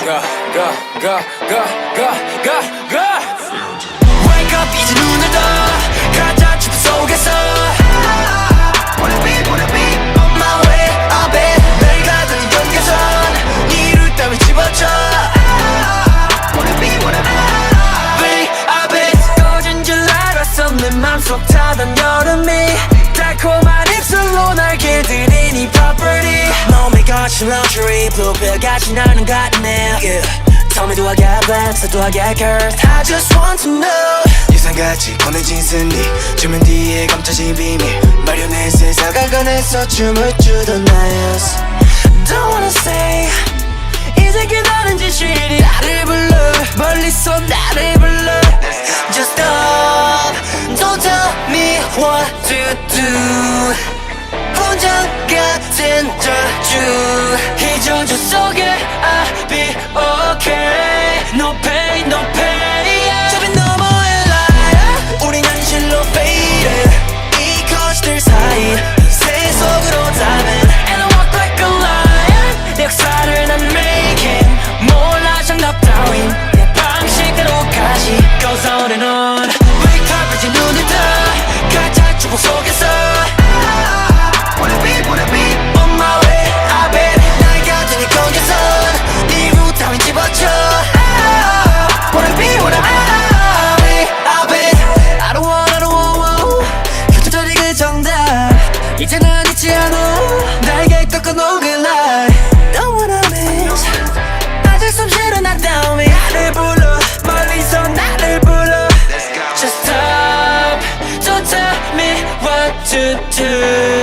Wake up 이제 눈을 떠 가짜 춤 속에서 Wanna be on my way up it 날 가두는 경계선 네 이루 따위 집어쳐 Wanna be up it 꺼진 줄 알았어 내 맘속 타던 여름이 달콤한 입술로 날 길들이니 property 몸이 거친 luxury bluepill 같이 나는 같네 yeah. Tell me do I get blessed or do I get cursed I just want to know 예상같이 권해진 승리 주면 뒤에 감춰진 비밀 마련해 세상을 꺼내서 춤을 추던 나였어 Don't wanna say 이제 기다린 진실이 나를 불러 멀리서 나를 불러 Just stop Don't tell me what to do 혼자 같은 저주 이 저주 속에 I'll be okay No pain, no pain 저 빛 너머의 light 우린 현실로 faded 이 거짓들 사이 새 속으로 dive And I walk like a lion 내 역사를 난 making 몰라 정답 따윈 내 방식대로까지 Goes on and on Wake up 이제 눈을 떠 가짜 축복 속에서 Wanna be on my way up it 날 가두니 경계선 네 이루 따윈 집어쳐 Wanna be up it I don't want 켜져버린 그 정답 이제 난 잊지 않아 날개 꺾어놓은 그 light Don't wanna miss 아직 숨 쉬는 나 다음에 나를 불러 멀리서 나를 불러 Just stop Don't tell me what to do